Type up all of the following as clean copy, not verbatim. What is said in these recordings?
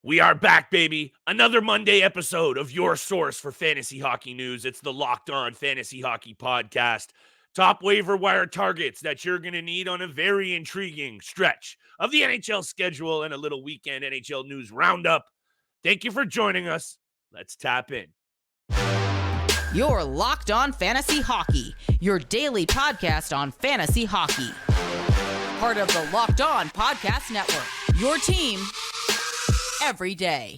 We are back, baby. Another Monday episode of your source for fantasy hockey news. It's the Locked On Fantasy Hockey Podcast. Top waiver wire targets that you're going to need on a very intriguing stretch of the NHL schedule and a little weekend NHL news roundup. Thank you for joining us. Let's tap in. You're Locked On Fantasy Hockey, your daily podcast on fantasy hockey. Part of the Locked On Podcast Network, your team every day.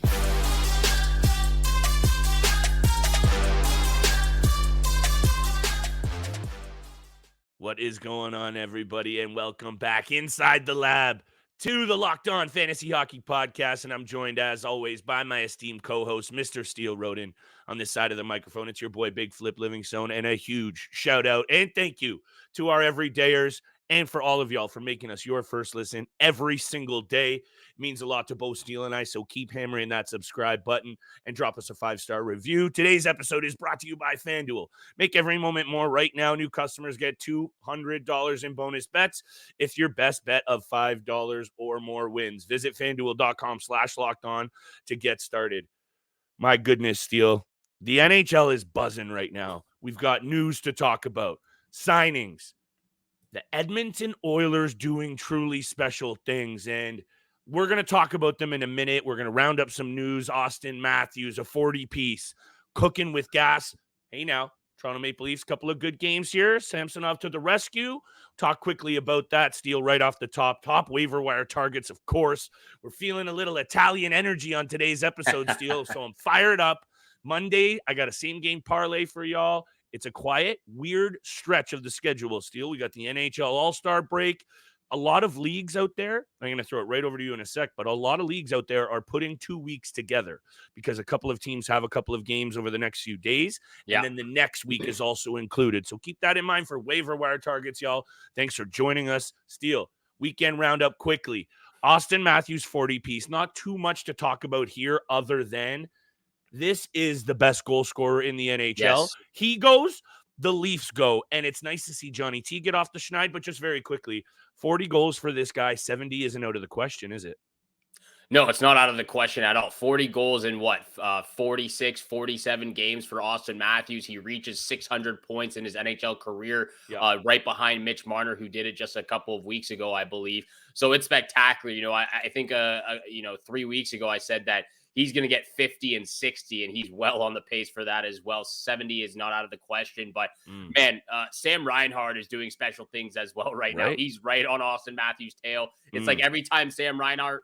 What is going on, everybody, and welcome back inside the lab to the Locked On Fantasy Hockey Podcast, and I'm joined, as always, by my esteemed co-host, Mr. Steele Roden, on this side of the microphone. It's your boy, Big Flip Livingstone, and a huge shout-out and thank you to our everydayers and for all of y'all for making us your first listen every single day. It means a lot to both Steele and I, so keep hammering that subscribe button and drop us a 5-star review. Today's episode is brought to you by FanDuel. Make every moment more. Right now, new customers get $200 in bonus bets if your best bet of $5 or more wins. Visit FanDuel.com/lockedon to get started. My goodness, Steele. The NHL is buzzing right now. We've got news to talk about, signings, the Edmonton Oilers doing truly special things, and we're going to talk about them in a minute. We're going to round up some news. Auston Matthews, a 40-piece, cooking with gas. Hey, now, Toronto Maple Leafs, couple of good games here. Samsonov to the rescue. Talk quickly about that, Steele, right off the top. Top waiver wire targets, of course. We're feeling a little Italian energy on today's episode, Steele, so I'm fired up. Monday, I got a same-game parlay for y'all. It's a quiet, weird stretch of the schedule, Steele. We got the NHL All-Star Break. A lot of leagues out there, I'm going to throw it right over to you in a sec, but a lot of leagues out there are putting 2 weeks together because a couple of teams have a couple of games over the next few days, and then the next week is also included. So keep that in mind for waiver wire targets, y'all. Thanks for joining us. Steele, weekend roundup quickly. Auston Matthews, 40-piece. Not too much to talk about here other than this is the best goal scorer in the NHL. Yes. He goes, the Leafs go, and it's nice to see Johnny T get off the schneid, but just very quickly, 40 goals for this guy, 70 isn't out of the question, is it? No, it's not out of the question at all. 40 goals in 46, 47 games for Auston Matthews. He reaches 600 points in his NHL career, right behind Mitch Marner, who did it just a couple of weeks ago, I believe. So it's spectacular. You know, I think, 3 weeks ago, I said that he's going to get 50 and 60, and he's well on the pace for that as well. 70 is not out of the question. But, man, Sam Reinhart is doing special things as well right now. He's right on Auston Matthews' tail. It's like every time Sam Reinhart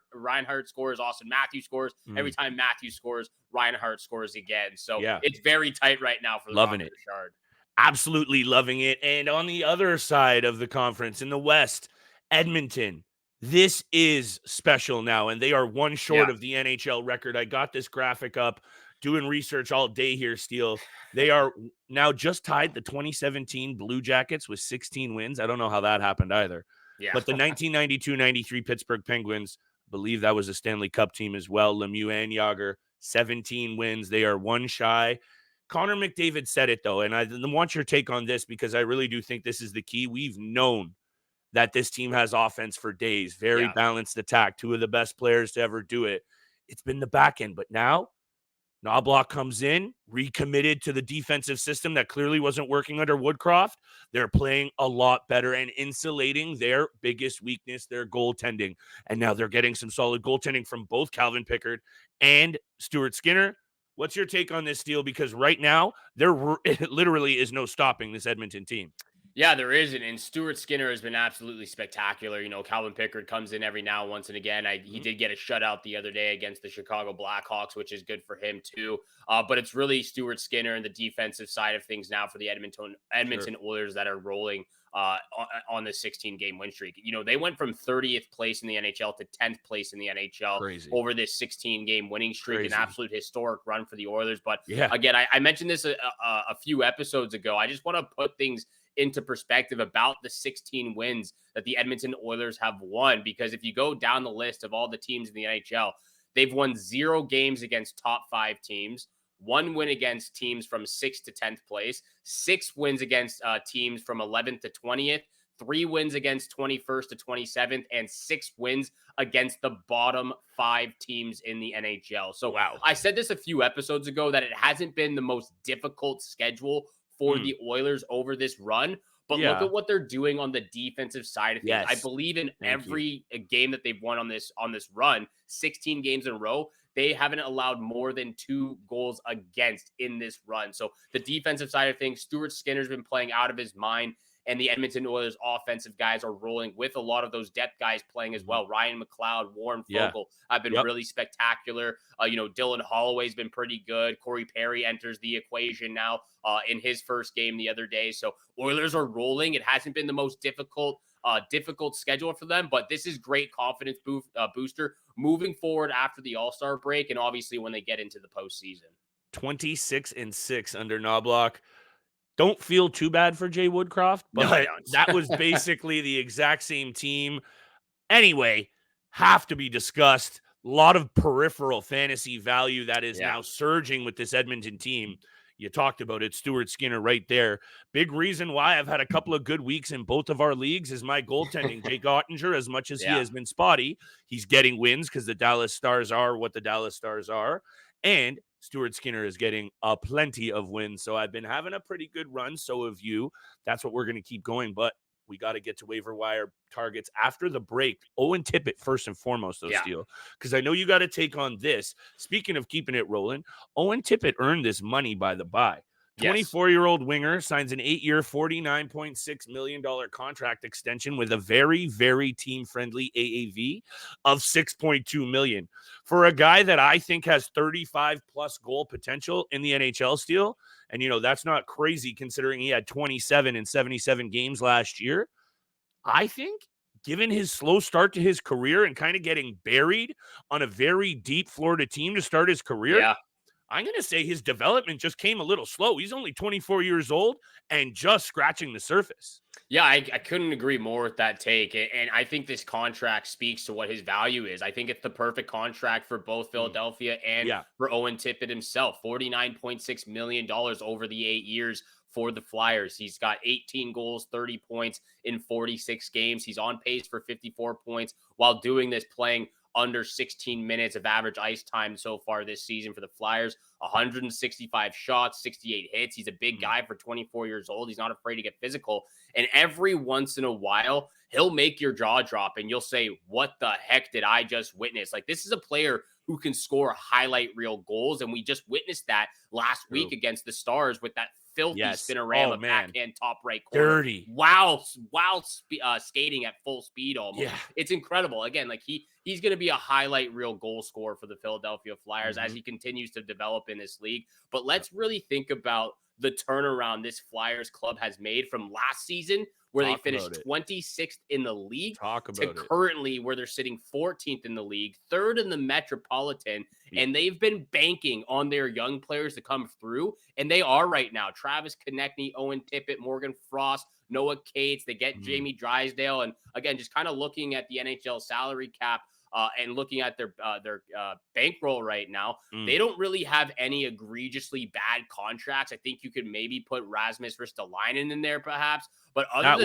scores, Auston Matthews scores. Every time Matthews scores, Reinhart scores again. So it's very tight right now for the Loving it. Richard. Absolutely loving it. And on the other side of the conference, in the West, Edmonton, this is special now, and they are one short of the NHL record. I got this graphic up, doing research all day here, Steele. They are now just tied the 2017 Blue Jackets with 16 wins. I don't know how that happened either. But the 1992-93 Pittsburgh Penguins, I believe that was a Stanley Cup team as well. Lemieux and Yager, 17 wins. They are one shy. Connor McDavid said it, though, and I want your take on this because I really do think this is the key. We've known that this team has offense for days, very balanced attack, 2 of the best players to ever do it. It's been the back end, but now Knobloch comes in, recommitted to the defensive system that clearly wasn't working under Woodcroft. They're playing a lot better and insulating their biggest weakness, their goaltending. And now they're getting some solid goaltending from both Calvin Pickard and Stuart Skinner. What's your take on this, Steele? Because right now, there literally is no stopping this Edmonton team. Yeah, there isn't. And Stuart Skinner has been absolutely spectacular. You know, Calvin Pickard comes in every now once and again. He did get a shutout the other day against the Chicago Blackhawks, which is good for him too. But it's really Stuart Skinner and the defensive side of things now for the Edmonton Oilers that are rolling on the 16-game win streak. You know, they went from 30th place in the NHL to 10th place in the NHL over this 16-game winning streak. An absolute historic run for the Oilers. But again, I mentioned this a few episodes ago. I just want to put things into perspective about the 16 wins that the Edmonton Oilers have won, because if you go down the list of all the teams in the NHL, they've won 0 games against top 5 teams, 1 win against teams from 6th to 10th place, 6 wins against teams from 11th to 20th, 3 wins against 21st to 27th, and 6 wins against the bottom 5 teams in the NHL. So Wow. I said this a few episodes ago that it hasn't been the most difficult schedule for the Oilers over this run. But look Yeah. at what they're doing on the defensive side of things. I Yes. believe in Thank every game that they've won on this run, 16 games in a row, they haven't allowed more than 2 goals against in this run. So the defensive side of things, Stuart Skinner's been playing out of his mind, and the Edmonton Oilers offensive guys are rolling with a lot of those depth guys playing as well. Ryan McLeod, Warren Yeah. Fogle have been really spectacular. Dylan Holloway's been pretty good. Corey Perry enters the equation now in his first game the other day. So Oilers are rolling. It hasn't been the most difficult schedule for them, but this is great confidence booster moving forward after the All-Star break, and obviously when they get into the postseason. 26-6 under Knobloch. Don't feel too bad for Jay Woodcroft, No, I but don't. that was basically the exact same team. Anyway, have to be discussed. A lot of peripheral fantasy value that is now surging with this Edmonton team. You talked about it, Stuart Skinner right there. Big reason why I've had a couple of good weeks in both of our leagues is my goaltending. Jake Ottinger, as much as he has been spotty, he's getting wins because the Dallas Stars are what the Dallas Stars are. And Stuart Skinner is getting a plenty of wins. So I've been having a pretty good run. So have you. That's what we're going to keep going. But we got to get to waiver wire targets after the break. Owen Tippett, first and foremost, though, Steele, because I know you got to take on this. Speaking of keeping it rolling, Owen Tippett earned this money by the bye. 24-year-old winger signs an 8-year, $49.6 million contract extension with a very, very team-friendly AAV of $6.2 million. For a guy that I think has 35-plus goal potential in the NHL, Steele, and, that's not crazy considering he had 27 in 77 games last year, I think, given his slow start to his career and kind of getting buried on a very deep Florida team to start his career, I'm going to say his development just came a little slow. He's only 24 years old and just scratching the surface. Yeah, I couldn't agree more with that take. And I think this contract speaks to what his value is. I think it's the perfect contract for both Philadelphia and for Owen Tippett himself. $49.6 million over the 8 years for the Flyers. He's got 18 goals, 30 points in 46 games. He's on pace for 54 points while doing this, playing under 16 minutes of average ice time so far this season for the Flyers. 165 shots, 68 hits. He's a big guy for 24 years old. He's not afraid to get physical. And every once in a while, he'll make your jaw drop and you'll say, what the heck did I just witness? Like, this is a player who can score highlight reel goals. And we just witnessed that last week against the Stars with that filthy spinorama backhand top right corner. Dirty. Wow, skating at full speed almost. Yeah. It's incredible. Again, like he's going to be a highlight reel goal scorer for the Philadelphia Flyers as he continues to develop in this league. But let's really think about the turnaround this Flyers club has made from last season, where they finished 26th in the league, to currently where they're sitting 14th in the league, 3rd in the Metropolitan, and they've been banking on their young players to come through, and they are right now. Travis Konechny, Owen Tippett, Morgan Frost, Noah Cates, they get Jamie Drysdale, and again, just kind of looking at the NHL salary cap, and looking at their bankroll right now, they don't really have any egregiously bad contracts. I think you could maybe put Rasmus Ristolainen in there, perhaps. But other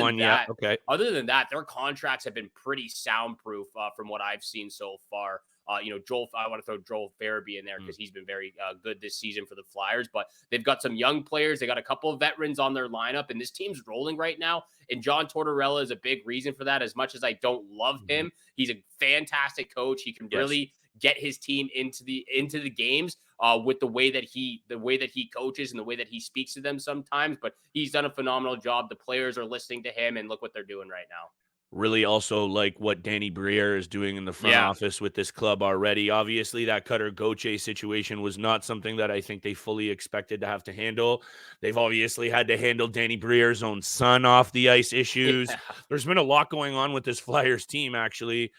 than that, their contracts have been pretty soundproof from what I've seen so far. I want to throw Joel Farabee in there because he's been very good this season for the Flyers. But they've got some young players. They got a couple of veterans on their lineup, and this team's rolling right now. And John Tortorella is a big reason for that. As much as I don't love him, he's a fantastic coach. He can really get his team into the games with the way that he coaches and the way that he speaks to them sometimes. But he's done a phenomenal job. The players are listening to him, and look what they're doing right now. Really also like what Danny Briere is doing in the front office with this club already. Obviously, that Cutter Gauthier situation was not something that I think they fully expected to have to handle. They've obviously had to handle Danny Briere's own son off the ice issues. There's been a lot going on with this Flyers team, actually.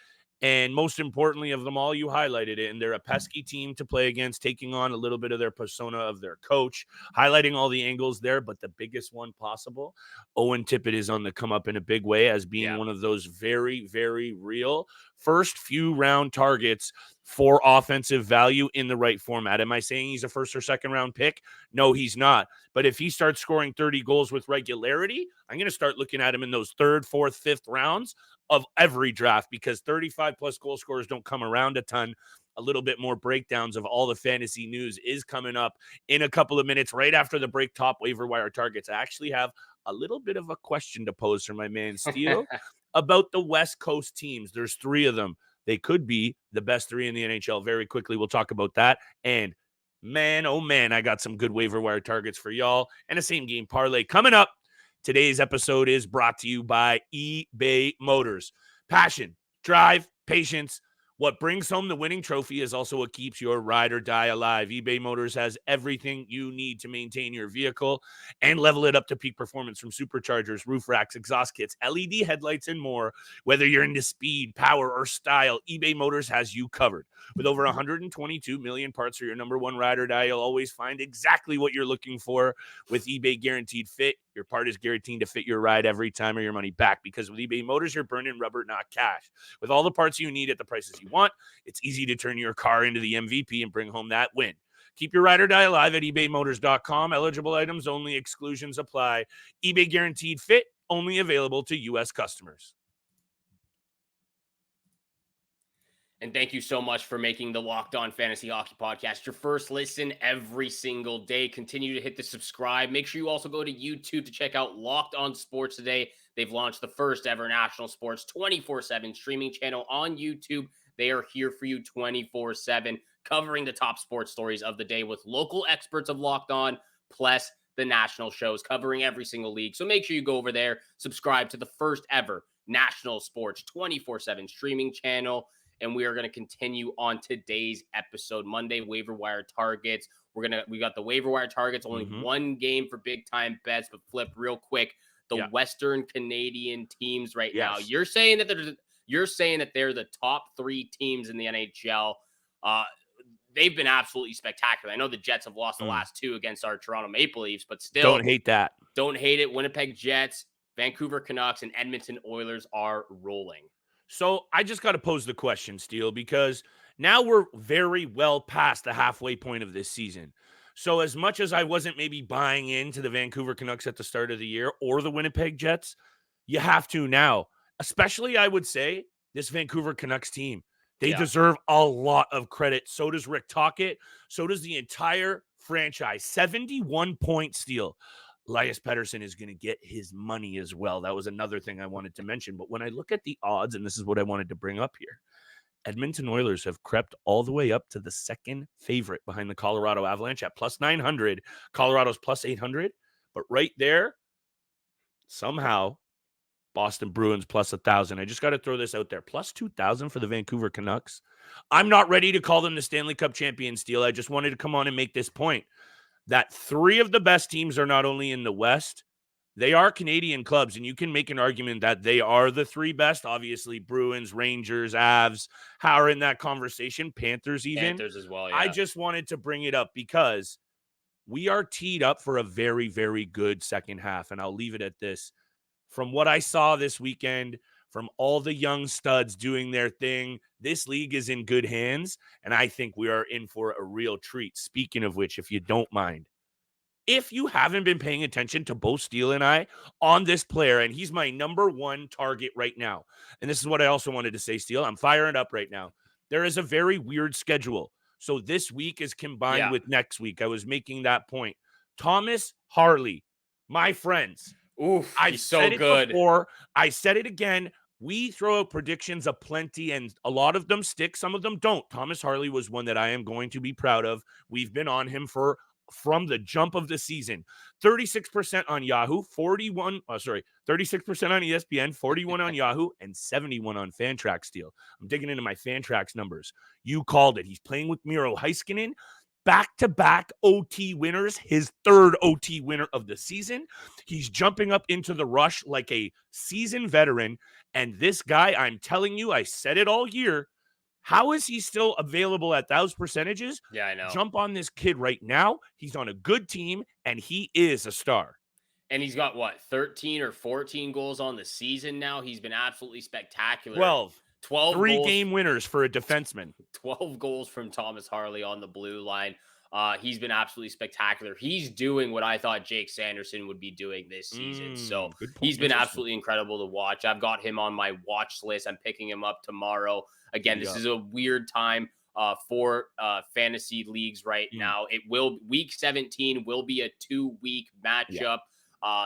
And most importantly of them all, you highlighted it, and they're a pesky team to play against, taking on a little bit of their persona of their coach, highlighting all the angles there. But the biggest one possible, Owen Tippett is on the come up in a big way as being one of those very, very real first few round targets for offensive value in the right format. Am I saying he's a first or second round pick? No, he's not. But if he starts scoring 30 goals with regularity, I'm going to start looking at him in those third, fourth, fifth rounds of every draft, because 35 plus goal scorers don't come around a ton. A little bit more breakdowns of all the fantasy news is coming up in a couple of minutes right after the break. Top waiver wire targets. I actually have a little bit of a question to pose for my man Steele about the West Coast teams. There's 3 of them. They could be the best 3 in the NHL. Very quickly, we'll talk about that. And man, oh man, I got some good waiver wire targets for y'all and a same game parlay coming up. Today's episode is brought to you by eBay Motors. Passion, drive, patience. What brings home the winning trophy is also what keeps your ride or die alive. eBay Motors has everything you need to maintain your vehicle and level it up to peak performance, from superchargers, roof racks, exhaust kits, LED headlights, and more. Whether you're into speed, power, or style, eBay Motors has you covered. With over 122 million parts for your number one ride or die, you'll always find exactly what you're looking for. With eBay Guaranteed Fit, your part is guaranteed to fit your ride every time, or your money back. Because with eBay Motors, you're burning rubber, not cash. With all the parts you need at the prices you want, it's easy to turn your car into the MVP and bring home that win. Keep your ride or die alive at ebaymotors.com. Eligible items only. Exclusions apply. eBay Guaranteed Fit, only available to U.S. customers. And thank you so much for making the Locked On Fantasy Hockey Podcast your first listen every single day. Continue to hit the subscribe. Make sure you also go to YouTube to check out Locked On Sports Today. They've launched the first ever national sports 24/7 streaming channel on YouTube. They are here for you 24/7, covering the top sports stories of the day with local experts of Locked On, plus the national shows covering every single league. So make sure you go over there, subscribe to the first ever national sports 24/7 streaming channel. And we are going to continue on today's episode, Monday waiver wire targets. We got the waiver wire targets, only one game for big time bets, but flip real quick. The Western Canadian teams right now. You're saying that they're the top 3 teams in the NHL. They've been absolutely spectacular. I know the Jets have lost the last 2 against our Toronto Maple Leafs, but still Don't hate that. Don't hate it. Winnipeg Jets, Vancouver Canucks, and Edmonton Oilers are rolling. So I just got to pose the question, Steele, because now we're very well past the halfway point of this season. So as much as I wasn't maybe buying into the Vancouver Canucks at the start of the year or the Winnipeg Jets, you have to now. Especially, I would say, this Vancouver Canucks team. They deserve a lot of credit. So does Rick Tocchet. So does the entire franchise. 71 point steal. Elias Pettersson is going to get his money as well. That was another thing I wanted to mention. But when I look at the odds, and this is what I wanted to bring up here, Edmonton Oilers have crept all the way up to the second favorite behind the Colorado Avalanche at plus 900. Colorado's plus 800. But right there, somehow, Boston Bruins plus 1,000. I just got to throw this out there. Plus 2,000 for the Vancouver Canucks. I'm not ready to call them the Stanley Cup champion, Steele. I just wanted to come on and make this point that 3 of the best teams are not only in the West, they are Canadian clubs, and you can make an argument that they are the 3 best. Obviously, Bruins, Rangers, Avs, how are in that conversation, Panthers even. Panthers as well, yeah. I just wanted to bring it up because we are teed up for a very, very good second half, and I'll leave it at this. From what I saw this weekend, from all the young studs doing their thing, this league is in good hands, and I think we are in for a real treat. Speaking of which, if you don't mind, if you haven't been paying attention to both Steele and I on this player, and he's my number 1 target right now, and this is what I also wanted to say, Steele, I'm firing up right now. There is a very weird schedule. So this week is combined with next week. I was making that point. Thomas Harley, my friends. Oof, I've said it before. I said it again. We throw out predictions aplenty, and a lot of them stick. Some of them don't. Thomas Harley was one that I am going to be proud of. We've been on him from the jump of the season. 36% on Yahoo, 36% on ESPN, 41 on Yahoo, and 71 on Fantrax Steele. I'm digging into my Fantrax numbers. You called it. He's playing with Miro Heiskanen. Back-to-back OT winners, his 3rd OT winner of the season. He's jumping up into the rush like a seasoned veteran. And this guy, I'm telling you, I said it all year. How is he still available at those percentages? Yeah, I know. Jump on this kid right now. He's on a good team, and he is a star. And he's got, 13 or 14 goals on the season now? He's been absolutely spectacular. 12. 12 Three goals. game winners for a defenseman. 12 goals from Thomas Harley on the blue line. He's been absolutely spectacular. He's doing what I thought Jake Sanderson would be doing this season. So he's been absolutely incredible to watch. I've got him on my watch list. I'm picking him up tomorrow. Again, this is a weird time for fantasy leagues right now. Week 17 will be a 2-week matchup.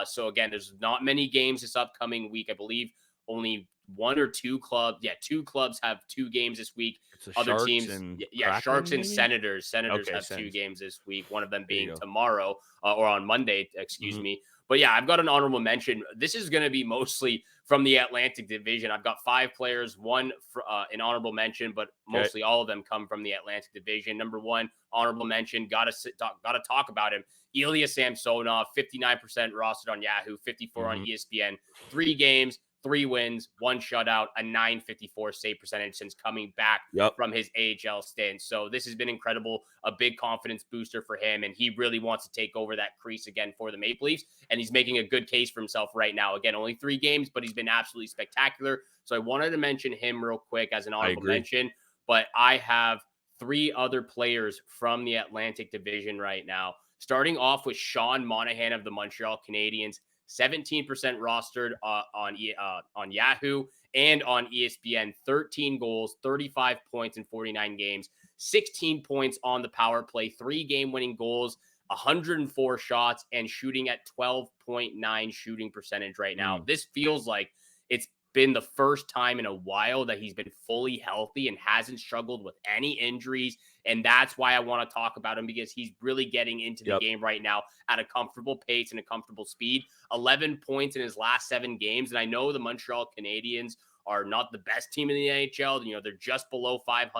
So again, there's not many games this upcoming week. I believe only one or two clubs. Yeah, two clubs have 2 games this week. Other Sharks teams, and Sharks and maybe? Senators. Senators have Sens. 2 games this week. One of them being tomorrow or on Monday, excuse me. But yeah, I've got an honorable mention. This is going to be mostly from the Atlantic Division. I've got 5 players, one for, an honorable mention, but mostly all of them come from the Atlantic Division. Number 1, honorable mention. Got to talk about him. Ilya Samsonov, 59% rostered on Yahoo, 54 on ESPN. 3 games, 3 wins, 1 shutout, a .954 save percentage since coming back from his AHL stint. So this has been incredible, a big confidence booster for him, and he really wants to take over that crease again for the Maple Leafs, and he's making a good case for himself right now. Again, only 3 games, but he's been absolutely spectacular. So I wanted to mention him real quick as an honorable mention, but I have 3 other players from the Atlantic Division right now, starting off with Sean Monahan of the Montreal Canadiens. 17% rostered on Yahoo and on ESPN. 13 goals, 35 points in 49 games, 16 points on the power play, 3 game-winning goals, 104 shots, and shooting at 12.9 shooting percentage right now. This feels like it's been the first time in a while that he's been fully healthy and hasn't struggled with any injuries. And that's why I want to talk about him, because he's really getting into the game right now at a comfortable pace and a comfortable speed. 11 points in his last 7 games. And I know the Montreal Canadiens are not the best team in the NHL. You know, they're just below 500%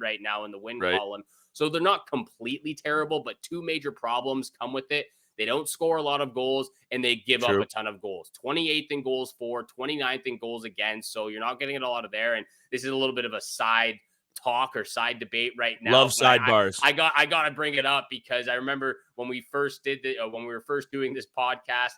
right now in the win column. So they're not completely terrible, but 2 major problems come with it. They don't score a lot of goals, and they give up a ton of goals. 28th in goals for, 29th in goals against. So you're not getting it a lot of there. And this is a little bit of a side talk or side debate right now. Love sidebars. I got to bring it up because I remember when we first when we were first doing this podcast,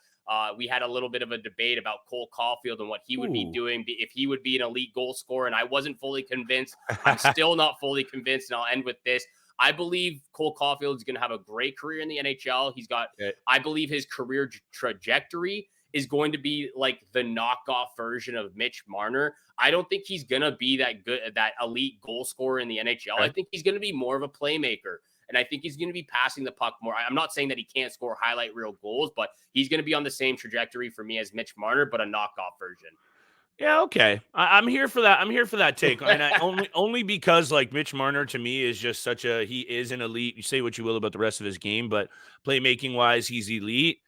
we had a little bit of a debate about Cole Caulfield and what he would be doing if he would be an elite goal scorer. And I wasn't fully convinced. I'm still not fully convinced. And I'll end with this. I believe Cole Caulfield is going to have a great career in the NHL. He's got, I believe his career trajectory is going to be like the knockoff version of Mitch Marner. I don't think he's going to be that good, that elite goal scorer in the NHL. I think he's going to be more of a playmaker. And I think he's going to be passing the puck more. I'm not saying that he can't score highlight reel goals, but he's going to be on the same trajectory for me as Mitch Marner, but a knockoff version. Yeah, okay. I'm here for that. I'm here for that take. And only because like Mitch Marner to me is just he is an elite. You say what you will about the rest of his game, but playmaking wise, he's elite.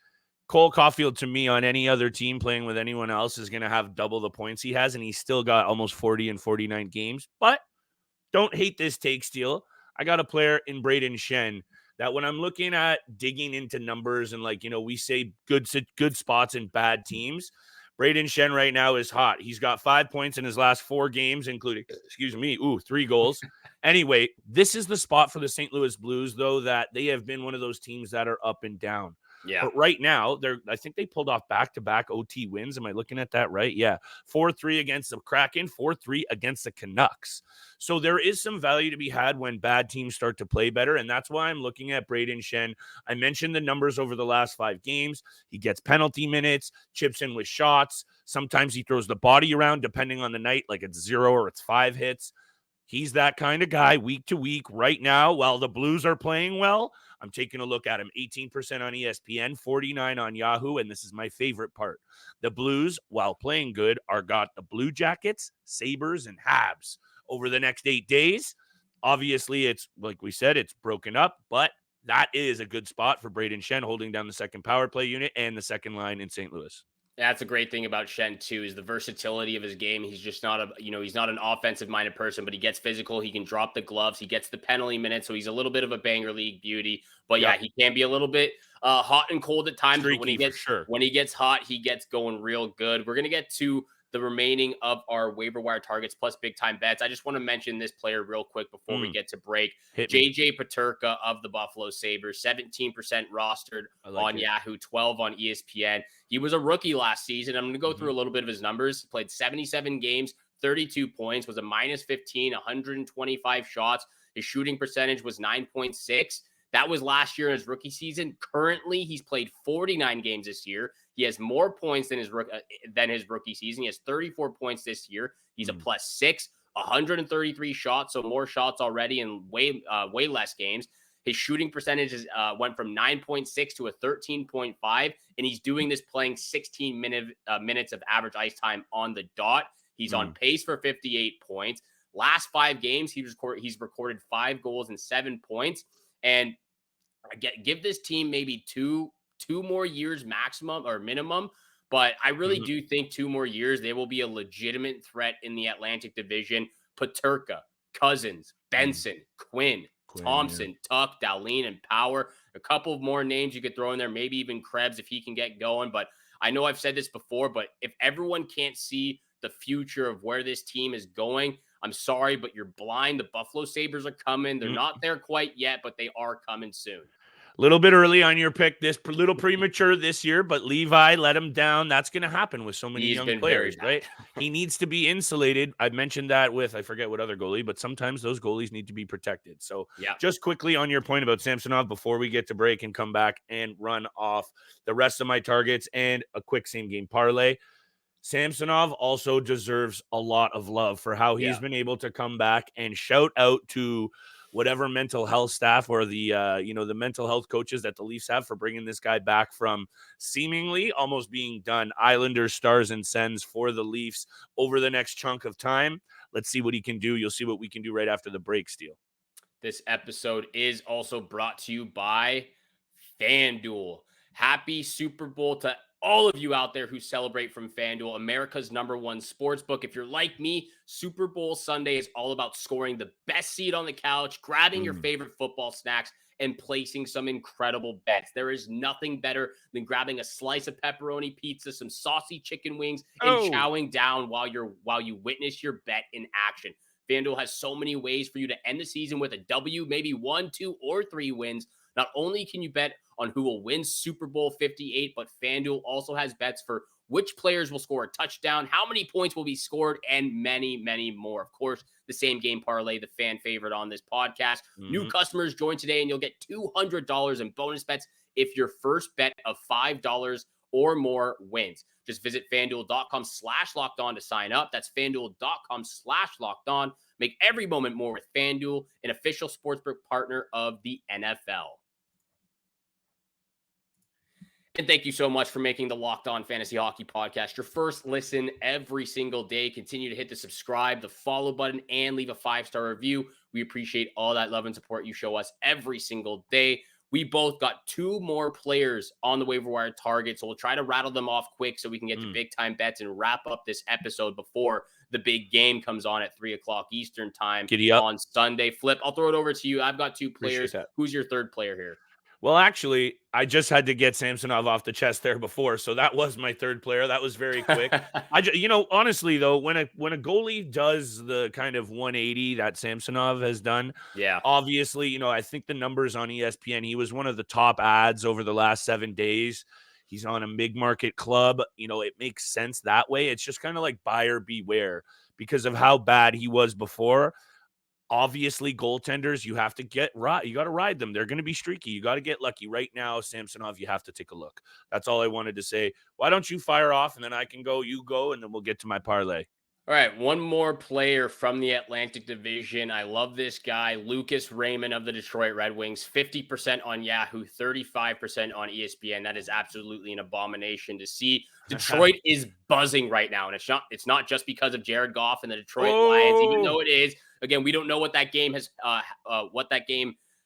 Cole Caulfield to me on any other team playing with anyone else is going to have double the points he has. And he's still got almost 40 and 49 games, but don't hate this take, Steele. I got a player in Brayden Schenn that when I'm looking at digging into numbers and like, you know, we say good spots in bad teams, Brayden Schenn right now is hot. He's got 5 points in his last 4 games, including, 3 goals. Anyway, this is the spot for the St. Louis Blues, though, that they have been one of those teams that are up and down. Yeah. But right now, I think they pulled off back-to-back OT wins. Am I looking at that right? Yeah. 4-3 against the Kraken, 4-3 against the Canucks. So there is some value to be had when bad teams start to play better, and that's why I'm looking at Brayden Schenn. I mentioned the numbers over the last 5 games. He gets penalty minutes, chips in with shots. Sometimes he throws the body around, depending on the night, like it's 0 or it's 5 hits. He's that kind of guy week to week right now. While the Blues are playing well, I'm taking a look at him. 18% on ESPN, 49 on Yahoo, and this is my favorite part. The Blues, while playing good, got the Blue Jackets, Sabres, and Habs over the next 8 days. Obviously, it's like we said, it's broken up, but that is a good spot for Brayden Schenn holding down the second power play unit and the second line in St. Louis. That's a great thing about Schenn too, is the versatility of his game. He's just not he's not an offensive minded person, but he gets physical. He can drop the gloves. He gets the penalty minutes. So he's a little bit of a banger league beauty, but yeah, he can be a little bit hot and cold at times. But when he gets hot, he gets going real good. We're going to get to the remaining of our waiver wire targets plus big time bets. I just want to mention this player real quick before we get to break. JJ Peterka of the Buffalo Sabres, 17% rostered on Yahoo, 12 on ESPN. He was a rookie last season. I'm going to go through a little bit of his numbers. He played 77 games, 32 points, was a minus 15, 125 shots. His shooting percentage was 9.6. That was last year in his rookie season. Currently, he's played 49 games this year. He has more points than his rookie season. He has 34 points this year. He's a +6, 133 shots, so more shots already in way less games. His shooting percentages went from 9.6 to a 13.5, and he's doing this playing 16 minutes of average ice time on the dot. He's on pace for 58 points. Last 5 games, he's recorded 5 goals and 7 points. And give this team maybe two more years maximum or minimum. But I really do think 2 more years, they will be a legitimate threat in the Atlantic Division. Paterka, Cousins, Benson, Quinn, Thompson, Tuck, Dahlin, and Power. A couple of more names you could throw in there, maybe even Krebs if he can get going. But I know I've said this before, but if everyone can't see the future of where this team is going, I'm sorry, but you're blind. The Buffalo Sabres are coming. They're not there quite yet, but they are coming soon. A little bit early on your pick, this little premature this year, but Levi let him down. That's going to happen with so many young players, right? He needs to be insulated. I've mentioned that with, I forget what other goalie, but sometimes those goalies need to be protected. So just quickly on your point about Samsonov before we get to break and come back and run off the rest of my targets and a quick same game parlay. Samsonov also deserves a lot of love for how he's been able to come back, and shout out to whatever mental health staff or the the mental health coaches that the Leafs have for bringing this guy back from seemingly almost being done. Islanders, stars, and sends for the Leafs over the next chunk of time. Let's see what he can do. You'll see what we can do right after the break, Steele. This episode is also brought to you by FanDuel. Happy Super Bowl to all of you out there who celebrate from FanDuel, America's #1 sportsbook. If you're like me, Super Bowl Sunday is all about scoring the best seat on the couch, grabbing your favorite football snacks, and placing some incredible bets. There is nothing better than grabbing a slice of pepperoni pizza, some saucy chicken wings, and chowing down while you witness your bet in action. FanDuel has so many ways for you to end the season with a W, maybe 1, 2, or 3 wins. Not only can you bet on who will win Super Bowl 58, but FanDuel also has bets for which players will score a touchdown, how many points will be scored, and many, many more. Of course, the same game parlay, the fan favorite on this podcast. New customers join today, and you'll get $200 in bonus bets if your first bet of $5 or more wins. Just visit FanDuel.com/lockedon to sign up. That's FanDuel.com/lockedon. Make every moment more with FanDuel, an official sportsbook partner of the NFL. And thank you so much for making the Locked On Fantasy Hockey Podcast your first listen every single day. Continue to hit the subscribe, the follow button, and leave a 5-star review. We appreciate all that love and support you show us every single day. We both got 2 more players on the waiver wire target, so we'll try to rattle them off quick so we can get to big-time bets and wrap up this episode before the big game comes on at 3 o'clock Eastern time on Sunday. Flip, I'll throw it over to you. I've got 2 players. Who's your third player here? Well, actually, I just had to get Samsonov off the chest there before, so that was my third player. That was very quick. Honestly though, when a goalie does the kind of 180 that Samsonov has done, obviously, I think the numbers on ESPN, he was one of the top ads over the last 7 days. He's on a mid-market club. It makes sense that way. It's just kind of like buyer beware because of how bad he was before. Obviously, goaltenders, you have to get right. You got to ride them. They're going to be streaky. You got to get lucky. Right now, Samsonov, you have to take a look. That's all I wanted to say. Why don't you fire off, and then I can go, you go, and then we'll get to my parlay. All right, one more player from the Atlantic Division. I love this guy, Lucas Raymond of the Detroit Red Wings. 50% on Yahoo, 35% on ESPN. That is absolutely an abomination to see. Detroit is buzzing right now, and it's not just because of Jared Goff and the Detroit Lions, even though it is. Again, we don't know what that game has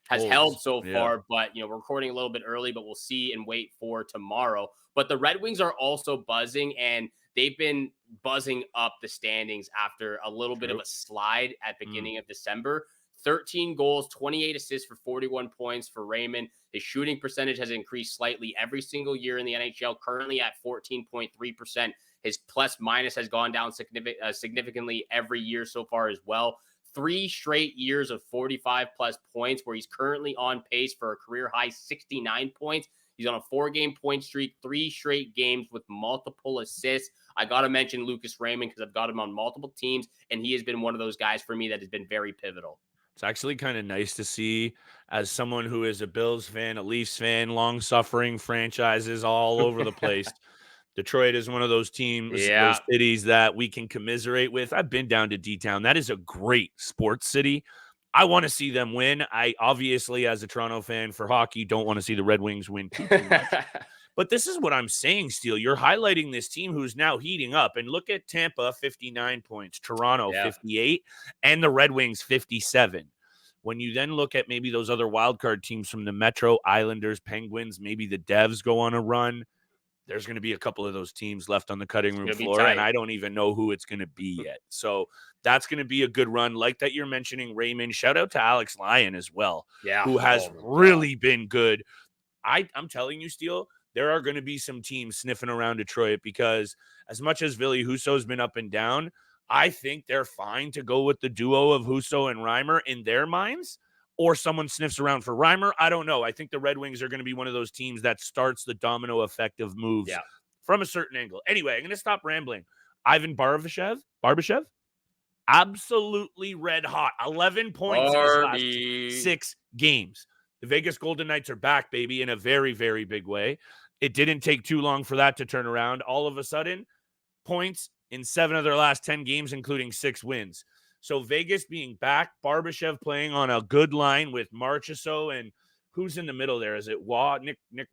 held so far, but we're recording a little bit early, but we'll see and wait for tomorrow. But the Red Wings are also buzzing, and they've been buzzing up the standings after a little bit of a slide at the beginning of December. 13 goals, 28 assists for 41 points for Raymond. His shooting percentage has increased slightly every single year in the NHL, currently at 14.3%. His plus minus has gone down significantly every year so far as well. 3 straight years of 45 plus points, where he's currently on pace for a career high 69 points. He's on a 4-game point streak, 3 straight games with multiple assists. I got to mention Lucas Raymond because I've got him on multiple teams, and he has been one of those guys for me that has been very pivotal. It's actually kind of nice to see, as someone who is a Bills fan, a Leafs fan, long-suffering franchises all over the place. Detroit is one of those teams, those cities that we can commiserate with. I've been down to D-Town. That is a great sports city. I want to see them win. I obviously, as a Toronto fan for hockey, don't want to see the Red Wings win too much. But this is what I'm saying, Steele. You're highlighting this team who's now heating up. And look at Tampa, 59 points, Toronto, 58, and the Red Wings, 57. When you then look at maybe those other wildcard teams from the Metro, Islanders, Penguins, maybe the Devs go on a run, there's going to be a couple of those teams left on the cutting room floor, and I don't even know who it's going to be yet. So that's going to be a good run. Like that you're mentioning Raymond. Shout out to Alex Lyon as well, who has really been good. I'm telling you, Steele, there are going to be some teams sniffing around Detroit because as much as Ville Husso has been up and down, I think they're fine to go with the duo of Husso and Reimer in their minds, or someone sniffs around for Reimer. I don't know. I think the Red Wings are going to be one of those teams that starts the domino effect of moves from a certain angle. Anyway, I'm going to stop rambling. Ivan Barbashev, absolutely red hot. 11 points in his last 6 games. The Vegas Golden Knights are back, baby, in a very, very big way. It didn't take too long for that to turn around. All of a sudden, points in 7 of their last 10 games, including 6 wins. So Vegas being back, Barbashev playing on a good line with Marchessault and who's in the middle there? Is it Nick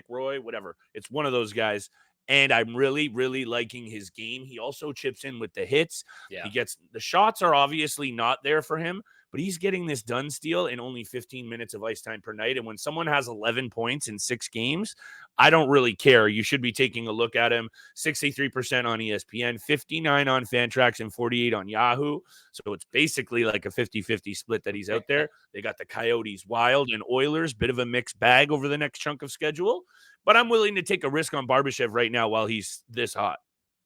Roy, whatever. It's one of those guys. And I'm really, really liking his game. He also chips in with the hits. He gets the shots are obviously not there for him, but he's getting this done, Steele, in only 15 minutes of ice time per night. And when someone has 11 points in 6 games, I don't really care. You should be taking a look at him. 63% on ESPN, 59 on Fantrax, and 48 on Yahoo. So it's basically like a 50-50 split that he's out there. They got the Coyotes, Wild, and Oilers. Bit of a mixed bag over the next chunk of schedule. But I'm willing to take a risk on Barbashev right now while he's this hot.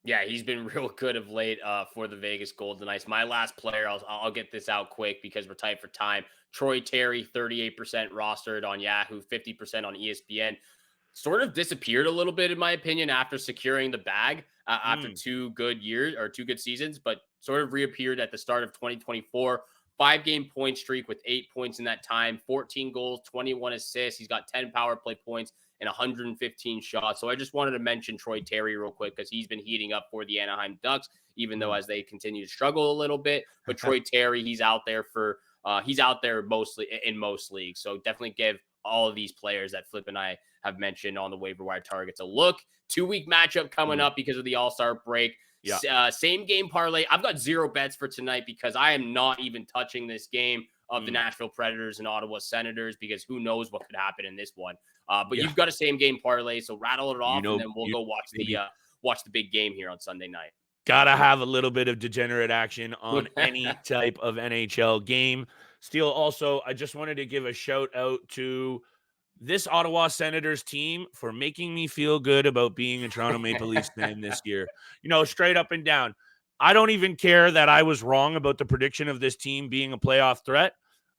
Yeah, he's been real good of late for the Vegas Golden Knights. My last player, I'll get this out quick because we're tight for time. Troy Terry, 38% rostered on Yahoo, 50% on ESPN. Sort of disappeared a little bit, in my opinion, after securing the bag after 2 good years or 2 good seasons, but sort of reappeared at the start of 2024. 5-game point streak with 8 points in that time, 14 goals, 21 assists. He's got 10 power play points and 115 shots. So I just wanted to mention Troy Terry real quick because he's been heating up for the Anaheim Ducks, even though as they continue to struggle a little bit. But Troy Terry, he's out there mostly in most leagues. So definitely give all of these players that Flip and I have mentioned on the waiver wire targets a look. 2-week matchup coming up because of the All-Star break. Same game parlay. I've got 0 bets for tonight because I am not even touching this game of the Nashville Predators and Ottawa Senators because who knows what could happen in this one. But you've got a same game parlay, so rattle it off, and then we'll go watch the big game here on Sunday night. Gotta have a little bit of degenerate action on any type of NHL game. Steele, also, I just wanted to give a shout out to this Ottawa Senators team for making me feel good about being a Toronto Maple Leafs fan this year. Straight up and down. I don't even care that I was wrong about the prediction of this team being a playoff threat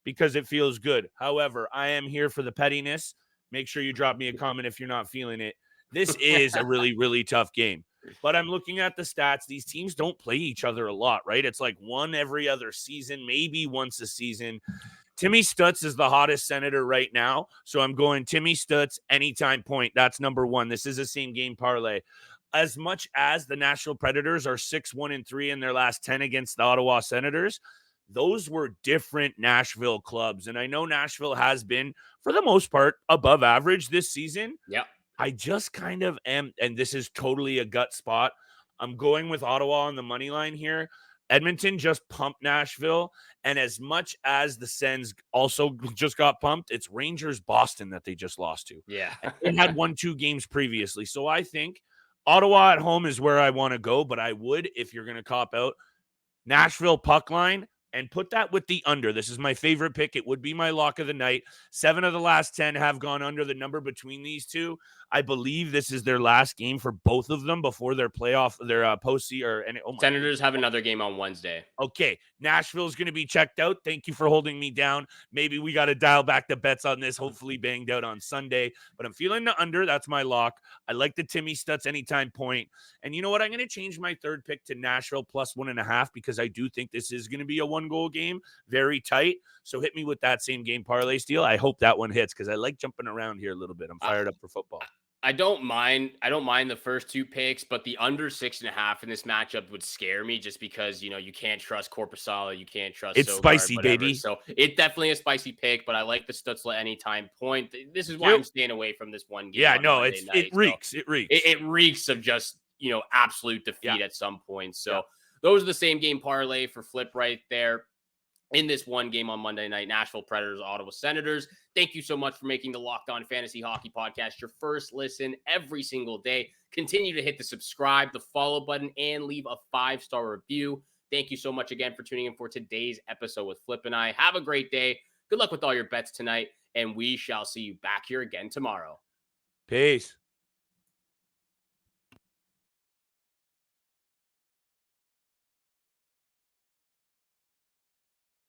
because it feels good. However, I am here for the pettiness. Make sure you drop me a comment if you're not feeling it. This is a really, really tough game. But I'm looking at the stats. These teams don't play each other a lot, right? It's like one every other season, maybe once a season. Timmy Stutz is the hottest Senator right now. So I'm going Timmy Stutz anytime point. That's number 1. This is a same game parlay. As much as the Nashville Predators are 6-1-3 in their last 10 against the Ottawa Senators, those were different Nashville clubs. And I know Nashville has been, for the most part, above average this season. Yeah. I just kind of am, and this is totally a gut spot. I'm going with Ottawa on the money line here. Edmonton just pumped Nashville. And as much as the Sens also just got pumped, it's Rangers-Boston that they just lost to. Yeah. They had won 2 games previously. So I think Ottawa at home is where I want to go, but I would, if you're going to cop out, Nashville puck line, and put that with the under. This is my favorite pick. It would be my lock of the night. 7 of the last 10 have gone under the number between these two. I believe this is their last game for both of them before their postseason. Senators have another game on Wednesday. Okay, Nashville's going to be checked out. Thank you for holding me down. Maybe we got to dial back the bets on this. Hopefully banged out on Sunday. But I'm feeling the under. That's my lock. I like the Timmy Stutz anytime point. And you know what? I'm going to change my third pick to Nashville plus 1.5 because I do think this is going to be a 1-goal game. Very tight. So hit me with that same game parlay steal. I hope that one hits because I like jumping around here a little bit. I'm fired up for football. I don't mind the first 2 picks, but the under 6.5 in this matchup would scare me just because, you can't trust Korpisalo. You can't trust it's Sogard, spicy, whatever. baby. So it's definitely a spicy pick, but I like the Stutzla anytime point. This is why I'm staying away from this one game. Yeah, no, Monday night. it reeks. So it reeks. It reeks of just, absolute defeat at some point. So those are the same game parlay for flip right there. In this one game on Monday night, Nashville Predators, Ottawa Senators. Thank you so much for making the Locked On Fantasy Hockey Podcast your first listen every single day. Continue to hit the subscribe, the follow button, and leave a 5-star review. Thank you so much again for tuning in for today's episode with Flip and I. Have a great day. Good luck with all your bets tonight, and we shall see you back here again tomorrow. Peace.